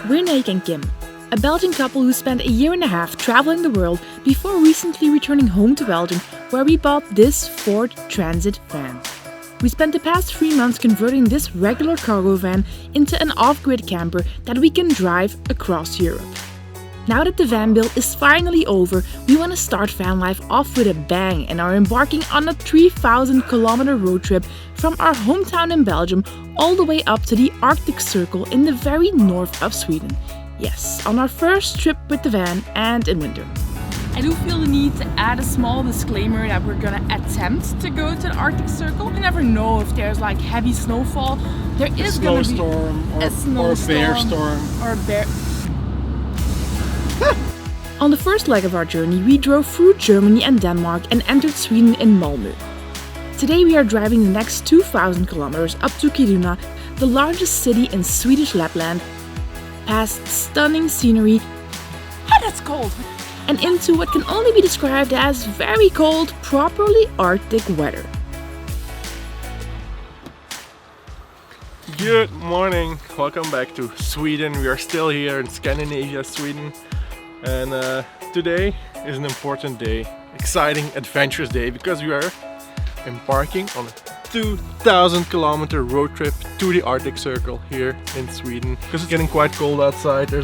We're Nick and Kim, a Belgian couple who spent a year and a half traveling the world before recently returning home to Belgium, where we bought this Ford Transit van. We spent the past 3 months converting this regular cargo van into an off-grid camper that we can drive across Europe. Now that the van build is finally over, we want to start van life off with a bang and are embarking on a 3,000-kilometer road trip from our hometown in Belgium all the way up to the Arctic Circle in the very north of Sweden. Yes, on our first trip with the van and in winter. I do feel the need to add a small disclaimer that we're gonna attempt to go to the Arctic Circle. You never know if there's like heavy snowfall. There is gonna be a snowstorm bear storm. Or a bear. On the first leg of our journey, we drove through Germany and Denmark and entered Sweden in Malmö. Today we are driving the next 2,000 kilometers up to Kiruna, the largest city in Swedish Lapland, past stunning scenery, that's cold, and into what can only be described as very cold, properly Arctic weather. Good morning, welcome back to Sweden. We are still here in Scandinavia, Sweden, and today is an important day, exciting, adventurous day, because we are embarking on a 2,000 kilometer road trip to the Arctic Circle here in Sweden. Because it's getting quite cold outside.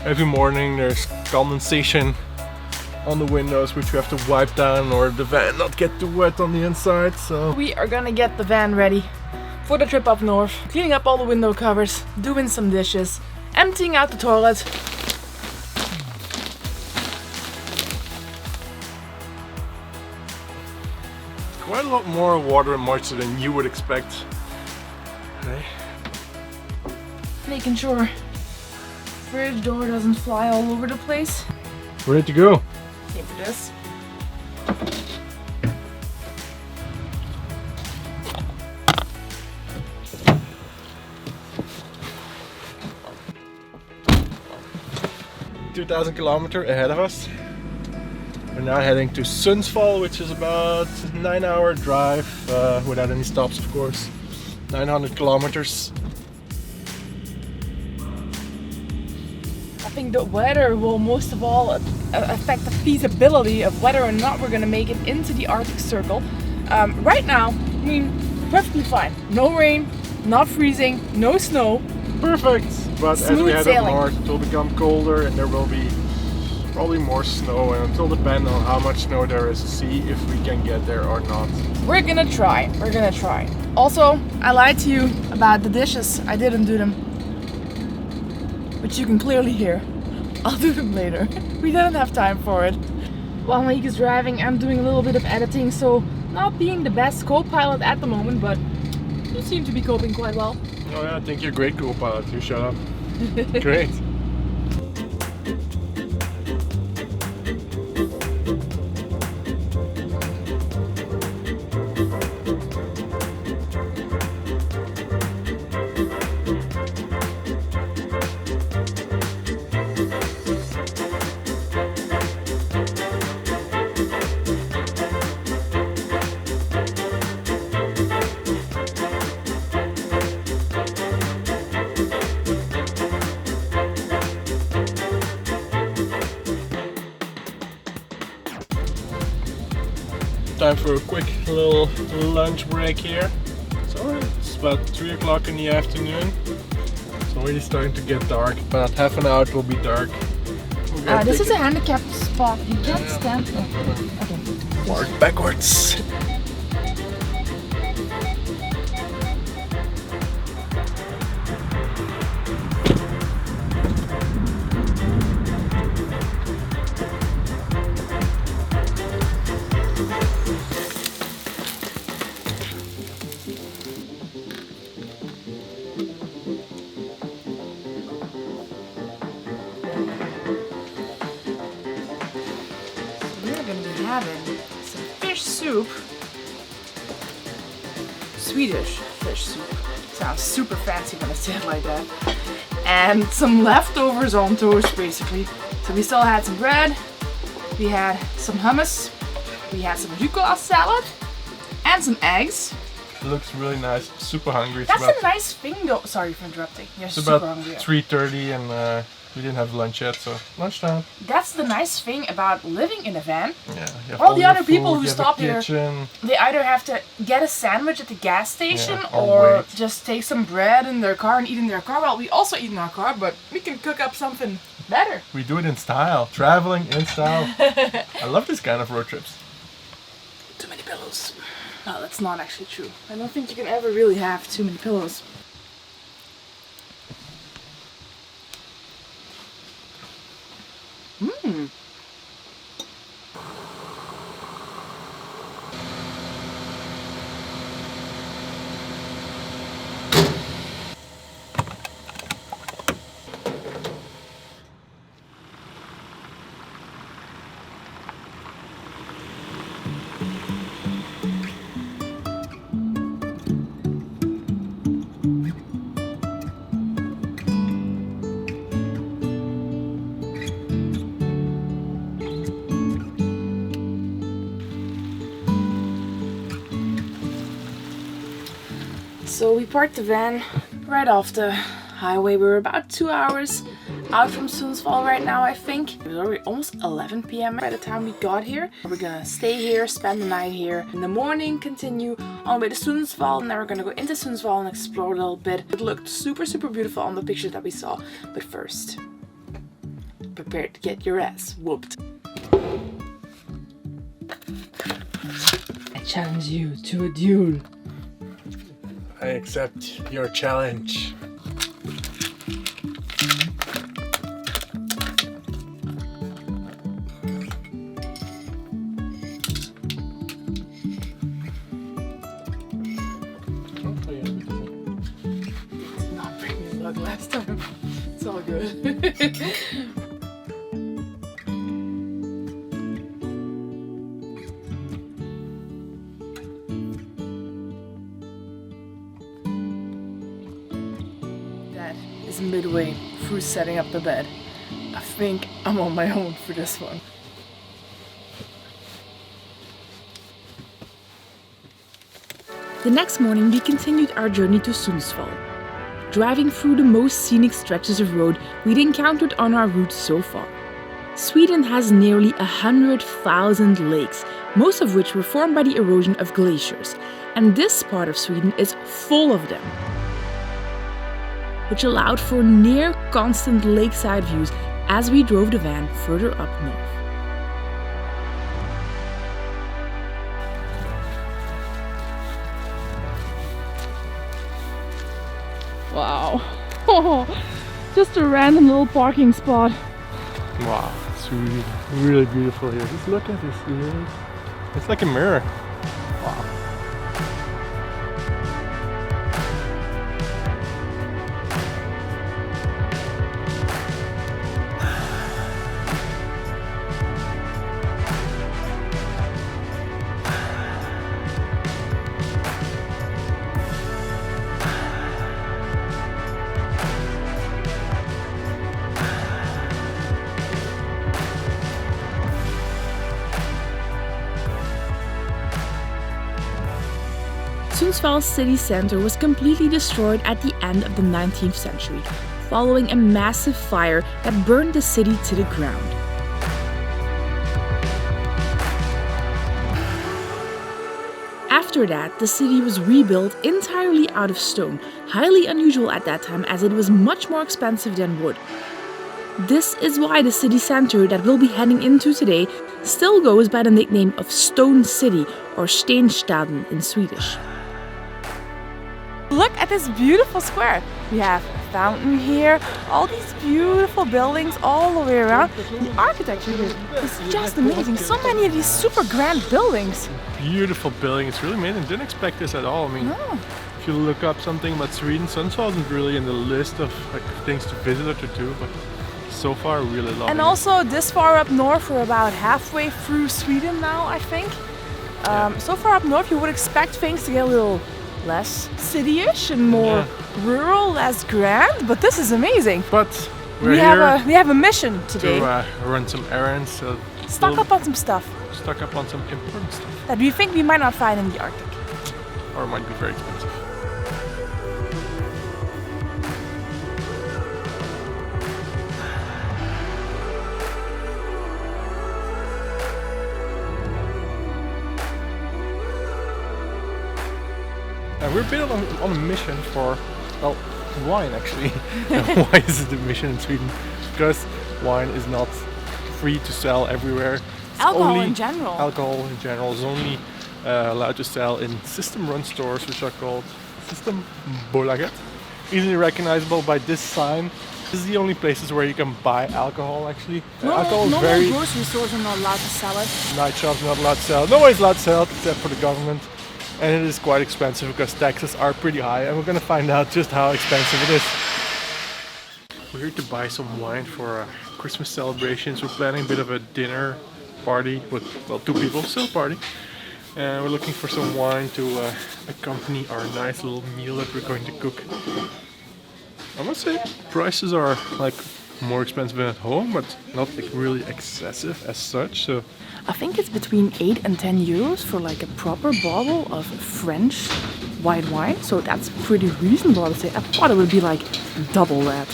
Every morning there's condensation on the windows which we have to wipe down or the van not get too wet on the inside. So we are gonna get the van ready for the trip up north, cleaning up all the window covers, doing some dishes, emptying out the toilet. Quite a lot more water and moisture than you would expect. Okay. Making sure fridge door doesn't fly all over the place. Ready to go. Same for this. "2,000 kilometers ahead of us. We're now heading to Sundsvall, which is about a 9-hour drive without any stops, of course. 900 kilometers. I think the weather will most of all affect the feasibility of whether or not we're gonna make it into the Arctic Circle. Right now, I mean, perfectly fine. No rain, not freezing, no snow. Perfect! But as we head sailing. up north, it will become colder and there will be probably more snow, and it will depend on how much snow there is to see if we can get there or not. We're gonna try. Also, I lied to you about the dishes. I didn't do them. Which you can clearly hear. I'll do them later. We didn't have time for it. While Mike is driving, I'm doing a little bit of editing, so not being the best co-pilot at the moment, but you seem to be coping quite well. Oh yeah, I think you're a great co-pilot. You shut up. Great. Time for a quick little lunch break here. So it's about 3 o'clock in the afternoon. It's already starting to get dark. About half an hour it will be dark. This is a handicapped spot. You can't stand there. Okay. Walk backwards. Having some fish soup. Swedish fish soup. Sounds super fancy when I say it like that. And some leftovers on toast, basically. So we still had some bread, we had some hummus, we had some rucola salad, and some eggs. It looks really nice. Super hungry. That's a nice thing though. Sorry for interrupting. You're It's super about hungry. 3:30 and we didn't have lunch yet, so lunchtime. That's the nice thing about living in a van. Yeah. You have All the your other people food, who you have stop a here, kitchen. they either have to get a sandwich at the gas station Yeah, or or wait. just take some bread in their car and eat in their car. Well, we also eat in our car, but we can cook up something better. We do it in style. Traveling in style. I love this kind of road trips. Too many pillows. No, that's not actually true. I don't think you can ever really have too many pillows. Mmm. So we parked the van right off the highway. We were about 2 hours out from Sundsvall right now, I think. It was already almost 11 p.m. by the time we got here. We're gonna stay here, spend the night here. In the morning, continue on the way to Sundsvall, and then we're gonna go into Sundsvall and explore a little bit. It looked super, super beautiful on the pictures that we saw. But first, prepare to get your ass whooped. I challenge you to a duel. I accept your challenge. Did not bring me luck last time. It's all good. Is midway through setting up the bed. I think I'm on my own for this one. The next morning we continued our journey to Sundsvall, driving through the most scenic stretches of road we'd encountered on our route so far. Sweden has nearly 100,000 lakes, most of which were formed by the erosion of glaciers, and this part of Sweden is full of them, which allowed for near constant lakeside views as we drove the van further up north. Wow. Just a random little parking spot. Wow, it's really, really beautiful here. Just look at this. It's like a mirror. Wow. Sundsvall's city center was completely destroyed at the end of the 19th century, following a massive fire that burned the city to the ground. After that, the city was rebuilt entirely out of stone, highly unusual at that time as it was much more expensive than wood. This is why the city center that we'll be heading into today still goes by the nickname of Stone City or Stenstaden in Swedish. Look at this beautiful square. We have a fountain here, all these beautiful buildings all the way around. The architecture here is just amazing. So many of these super grand buildings. Beautiful building. It's really amazing. Didn't expect this at all. I mean, if you look up something about Sweden, Sundsvall isn't really in the list of things to visit or to do, but so far really love it. And also this far up north, we're about halfway through Sweden now, I think. So far up north you would expect things to get a little less city-ish and more rural, less grand, but this is amazing. But we have a mission today. To run some errands. Stock up on some stuff. Stock up on some important stuff. That we think we might not find in the Arctic. or it might be very expensive. And we're a bit on a mission for, well, wine actually. Why is it a mission in Sweden? Because wine is not free to sell everywhere. It's Alcohol in general. Alcohol in general is only allowed to sell in system-run stores, which are called Systembolaget. Easily recognizable by this sign. This is the only places where you can buy alcohol actually. Alcohol is very... grocery stores are not allowed to sell it. Night shops not allowed to sell. Nobody's allowed to sell it except for the government. And it is quite expensive because taxes are pretty high, and we're gonna find out just how expensive it is. We're here to buy some wine for Christmas celebrations. We're planning a bit of a dinner party with, well, 2 people, still a party. And we're looking for some wine to accompany our nice little meal that we're going to cook. I must say, prices are like more expensive than at home, but not like really excessive as such. So I think it's between 8 and 10 euros for like a proper bottle of French white wine. So that's pretty reasonable, I would say. I thought it would be like double that.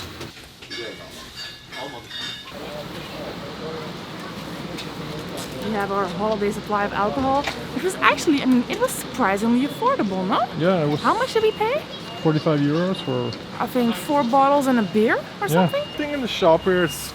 We have our holiday supply of alcohol, which was actually, I mean, it was surprisingly affordable, no? yeah, it was How much did we pay? 45 euros for... I think 4 bottles and a beer or something. I think in the shop here it's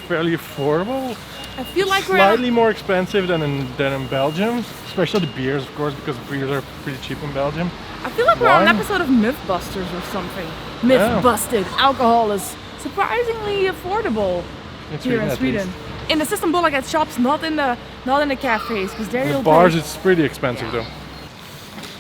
fairly affordable. I feel like we're at Slightly more expensive than in Belgium, especially the beers, of course, because the beers are pretty cheap in Belgium. I feel like we're on an Wine? episode of Mythbusters or something. Myth busted. Alcohol is surprisingly affordable here in at Sweden. least. In the Systembolaget shops, not in the cafes, because there The you'll bars pay. it's pretty expensive though.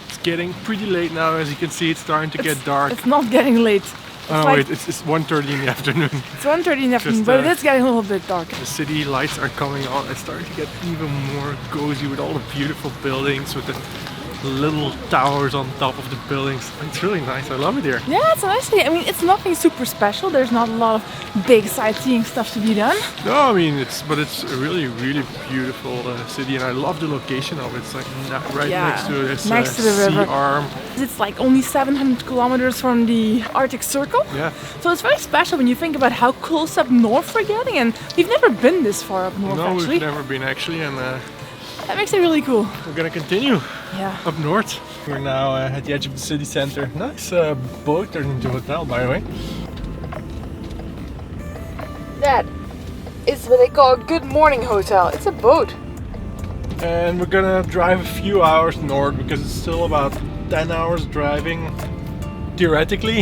It's getting pretty late now, as you can see. It's starting to get dark. It's not getting late. Oh like- wait, it's 1:30 in the afternoon. It's 1:30 in the afternoon, but it is getting a little bit dark. The city lights are coming on. It's starting to get even more cozy with all the beautiful buildings, with the little towers on top of the buildings. It's really nice. I love it here. Yeah, it's honestly, I mean, it's nothing super special. There's not a lot of big sightseeing stuff to be done. No, I mean it's a really beautiful city, and I love the location of it. It's like right Yeah, next to this next to the sea river. arm. It's like only 700 kilometers from the Arctic Circle. Yeah. So it's very special when you think about how close up north we're getting, and we've never been this far up north No, actually. we've never been actually, and That makes it really cool. we're gonna continue Yeah. up north. We're now at the edge of the city center. Nice boat turned into a hotel, by the way. That is what they call a good morning hotel. It's a boat. And we're gonna drive a few hours north because it's still about 10 hours driving, theoretically,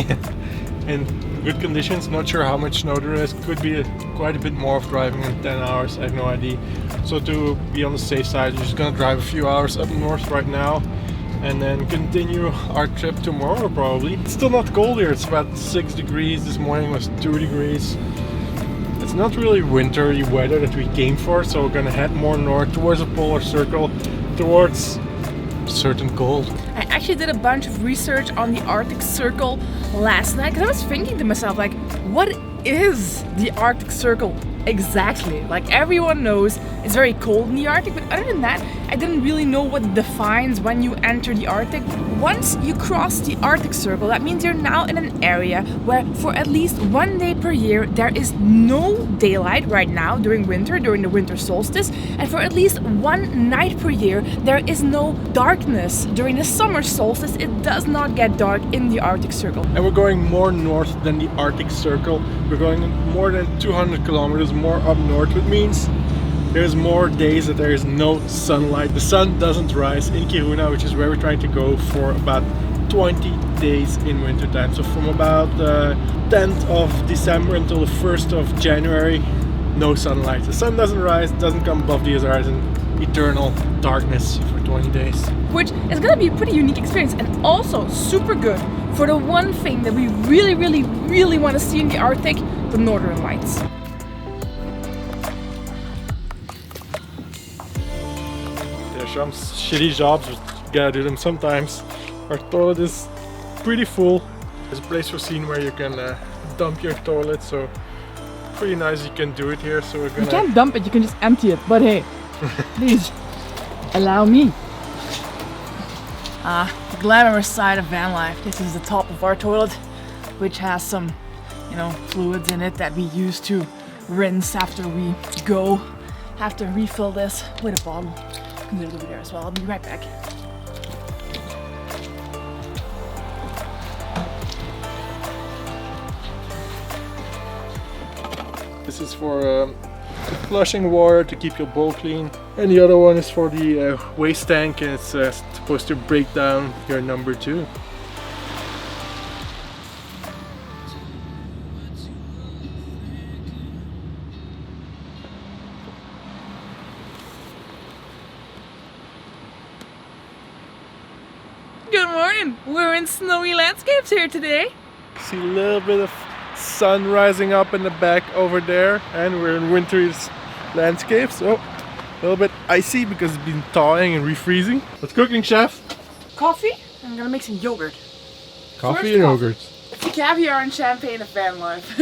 in good conditions. Not sure how much snow there is. Could be quite a bit more of driving in 10 hours. I have no idea. So to be on the safe side, we're just gonna drive a few hours up north right now, and then continue our trip tomorrow probably. It's still not cold here. It's about 6 degrees. This morning was 2 degrees. It's not really wintry weather that we came for, so we're gonna head more north towards the polar circle, towards certain cold. I actually did a bunch of research on the Arctic Circle last night because I was thinking to myself, like, what is the Arctic Circle exactly? Like, everyone knows it's very cold in the Arctic, but other than that, I didn't really know what defines when you enter the Arctic. Once you cross the Arctic Circle, that means you're now in an area where for at least 1 day per year there is no daylight right now during winter, during the winter solstice, and for at least 1 night per year there is no darkness. During the summer solstice it does not get dark in the Arctic Circle. And we're going more north than the Arctic Circle. We're going more than 200 kilometers more up north, which means there's more days that there is no sunlight. The sun doesn't rise in Kiruna, which is where we're trying to go, for about 20 days in winter time. So from about the 10th of December until the 1st of January, no sunlight. The sun doesn't rise, doesn't come above the horizon. Eternal darkness for 20 days. Which is gonna be a pretty unique experience, and also super good for the one thing that we really want to see in the Arctic, the Northern Lights. There's some shitty jobs, but you gotta do them sometimes. Our toilet is pretty full. There's a place for scene where you can dump your toilet, so pretty nice you can do it here. So we're You gonna... can't dump it, you can just empty it, but hey, please, allow me. the glamorous side of van life. This is the top of our toilet, which has some, fluids in it that we use to rinse after we go. Have to refill this with a bottle. You can do it over there as well. I'll be right back. This is for flushing water to keep your bowl clean, and the other one is for the waste tank, and it's supposed to break down your number 2. Good morning! We're in snowy landscapes here today. See a little bit of sun rising up in the back over there, and we're in wintry landscapes. Oh, a little bit icy because it's been thawing and refreezing. What's cooking, chef? Coffee. I'm gonna make some yogurt. Coffee and yogurt. It's the caviar and champagne of van life.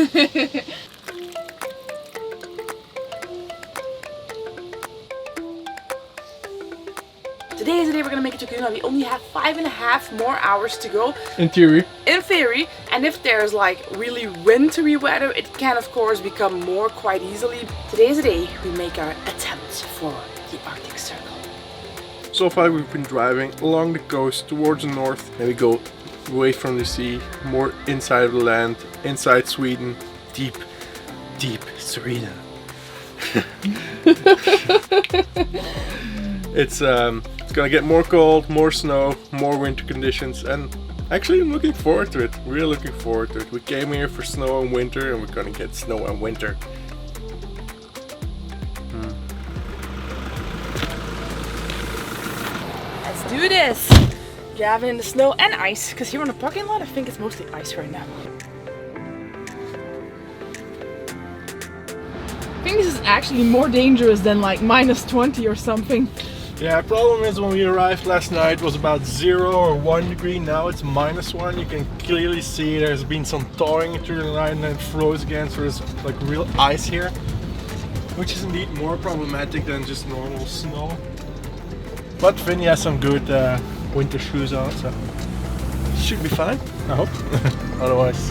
Today is the day we're gonna make it to Kiruna. We only have 5.5 more hours to go. In theory. In theory, and if there's like really wintry weather, it can of course become more quite easily. Today is the day we make our attempt for the Arctic Circle. So far we've been driving along the coast towards the north, and we go away from the sea, more inside of the land, inside Sweden, deep, deep Sweden. It's gonna get more cold, more snow, more winter conditions, and actually I'm looking forward to it. Really looking forward to it. We came here for snow and winter, and we're gonna get snow and winter. Let's do this! Driving in the snow and ice, because here on the parking lot I think it's mostly ice right now. I think this is actually more dangerous than like -20 or something. Yeah, the problem is when we arrived last night it was about 0 or 1 degree. Now it's -1. You can clearly see there's been some thawing through the night and then it froze again, so there's like real ice here, which is indeed more problematic than just normal snow. But Vinny has some good winter shoes on, so should be fine, I hope. Otherwise.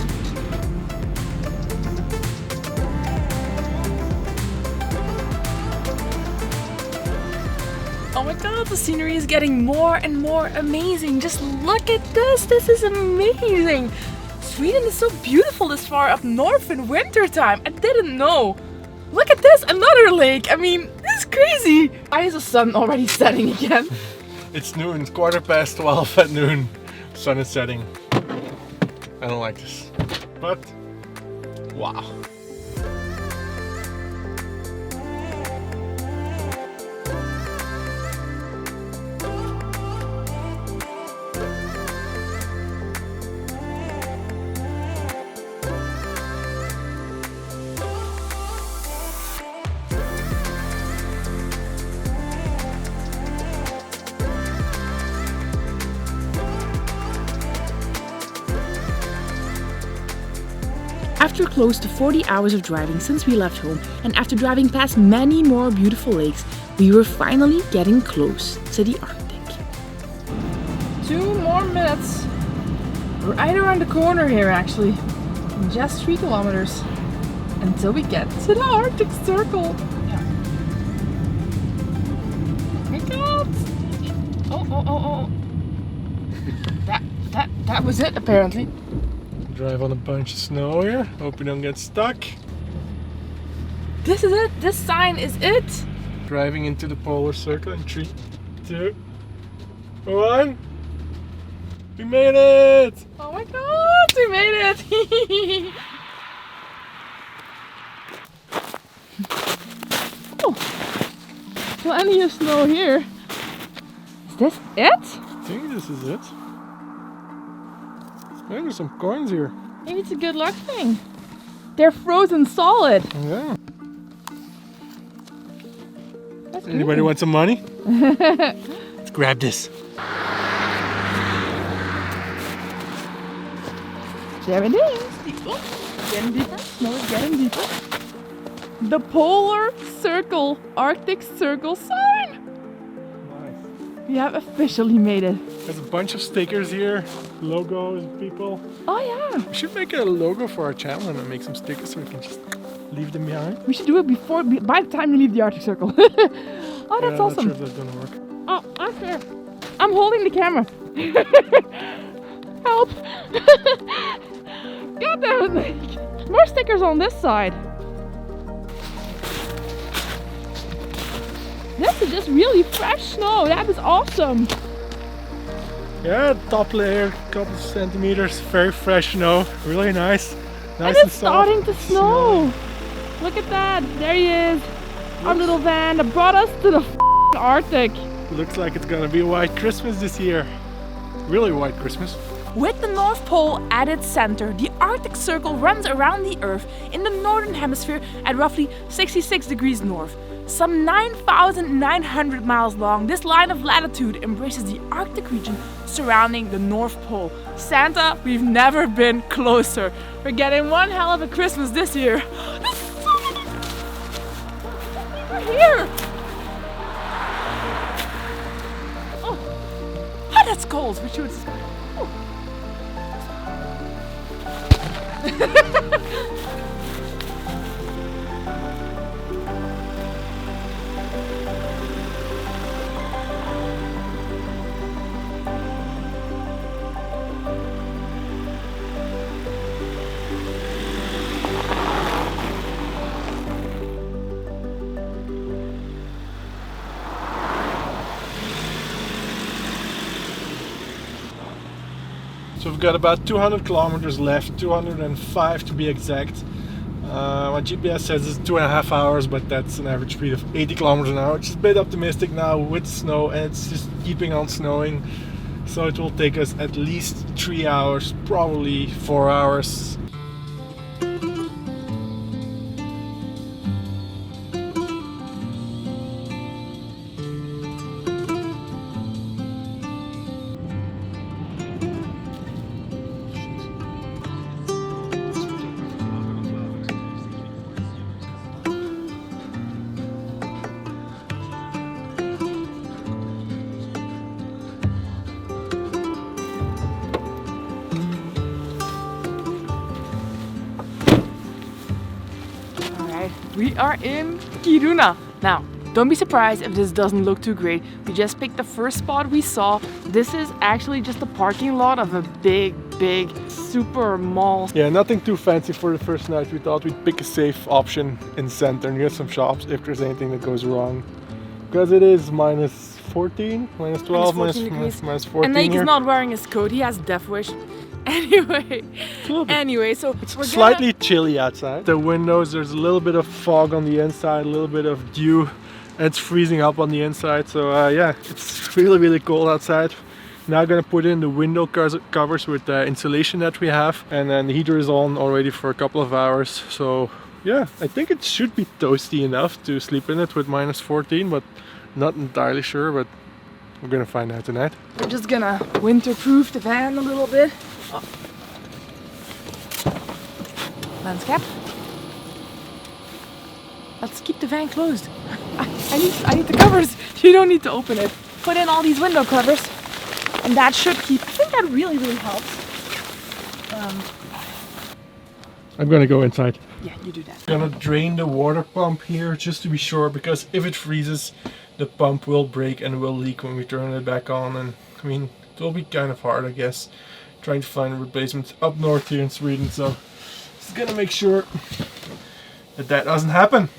Oh my god, the scenery is getting more and more amazing. Just look at this. This is amazing. Sweden is so beautiful this far up north in winter time. I didn't know. Look at this, another lake. I mean, this is crazy. Why is the sun already setting again? It's noon, it's 12:15 at noon. Sun is setting. I don't like this. But, wow. After close to 40 hours of driving since we left home, and after driving past many more beautiful lakes, we were finally getting close to the Arctic. 2 more minutes. Right around the corner here actually. Just 3 kilometers until we get to the Arctic Circle. Yeah. My God! Oh. That was it apparently. Drive on a bunch of snow here. Hope you don't get stuck. This is it. This sign is it. Driving into the polar circle in 3, 2, 1. We made it! Oh my God, we made it! Oh, plenty of snow here. Is this it? I think this is it. Yeah, there's some coins here. Maybe it's a good luck thing. They're frozen solid. Yeah. That's Anybody cool. want some money? Let's grab this. There it is. Oh, getting deeper. Snow is getting deeper. The Polar Circle, Arctic Circle sign. Nice. We have officially made it. There's a bunch of stickers here, logos, people. Oh yeah. We should make a logo for our channel and make some stickers so we can just leave them behind. We should do it by the time we leave the Arctic Circle. Oh, that's awesome. I'm not sure if that's gonna work. Oh, okay. I'm holding the camera. Help! God damn it! More stickers on this side. This is just really fresh snow. That is awesome. Yeah, top layer, couple centimeters, very fresh snow, really nice. And it's starting to snow. Look at that. There he is. Our little van that brought us to the Arctic. Looks like it's gonna be a white Christmas this year. Really white Christmas. With the North Pole at its center, the Arctic Circle runs around the Earth in the northern hemisphere at roughly 66 degrees north. Some 9,900 miles long, this line of latitude embraces the Arctic region surrounding the North Pole. Santa, we've never been closer. We're getting one hell of a Christmas this year. We're here! Oh, that's cold. We should. Oh. So we've got about 200 kilometers left, 205 to be exact. My GPS says it's 2.5 hours, but that's an average speed of 80 kilometers an hour, which is a bit optimistic now with snow, and it's just keeping on snowing. So it will take us at least 3 hours, probably 4 hours. We are in Kiruna. Now, don't be surprised if this doesn't look too great. We just picked the first spot we saw. This is actually just a parking lot of a big super mall. Yeah, nothing too fancy for the first night. We thought we'd pick a safe option in the center near some shops if there's anything that goes wrong. Because it is minus 14, minus 12, minus 14 And Nate here. is not wearing his coat. He has Death Wish. Anyway, so we're slightly chilly outside. The windows, there's a little bit of fog on the inside, a little bit of dew, and it's freezing up on the inside. So yeah, it's really cold outside. Now gonna put in the window covers with the insulation that we have, and then the heater is on already for a couple of hours. So yeah, I think it should be toasty enough to sleep in it with minus 14, but not entirely sure, but we're gonna find out tonight. We're just gonna winterproof the van a little bit. Oh. Lens cap. Let's keep the van closed. I need the covers. You don't need to open it. Put in all these window covers, and that should keep. I think that really helps. I'm gonna go inside. Yeah, you do that. Gonna drain the water pump here just to be sure, because if it freezes, the pump will break and will leak when we turn it back on. And I mean, it will be kind of hard, I guess, trying to find a replacement up north here in Sweden. So just gonna make sure that that doesn't happen.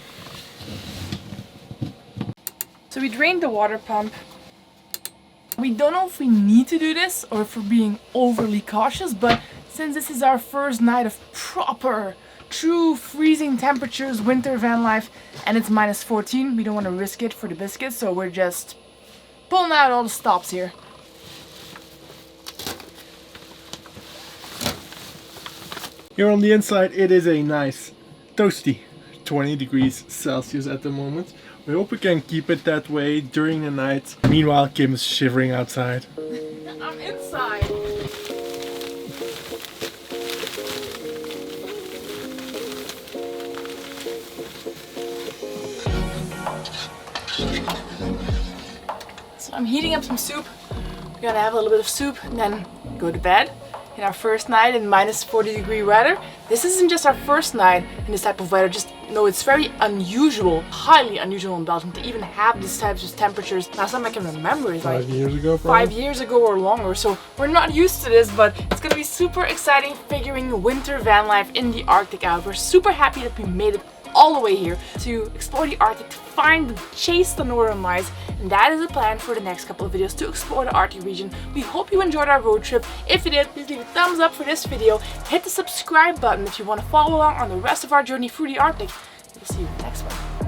So we drained the water pump. We don't know if we need to do this or if we're being overly cautious, but since this is our first night of proper, true freezing temperatures, winter van life, and it's minus 14, we don't want to risk it for the biscuits, so we're just pulling out all the stops here. Here on the inside, it is a nice toasty 20 degrees Celsius at the moment. We hope we can keep it that way during the night. Meanwhile, Kim is shivering outside. I'm inside. So I'm heating up some soup. We're gonna have a little bit of soup and then go to bed. In our first night in minus 40-degree weather. This isn't just our first night in this type of weather, just know it's very unusual, highly unusual in Belgium to even have these types of temperatures. Last time I can remember is like 5 years ago, probably? 5 years ago or longer, so we're not used to this, but it's gonna be super exciting figuring winter van life in the Arctic out. We're super happy that we made it all the way here to explore the Arctic, to find and chase the northern lights, and that is the plan for the next couple of videos, to explore the Arctic region. We hope you enjoyed our road trip. If you did, please leave a thumbs up for this video, hit the subscribe button if you want to follow along on the rest of our journey through the Arctic. We'll see you in the next one.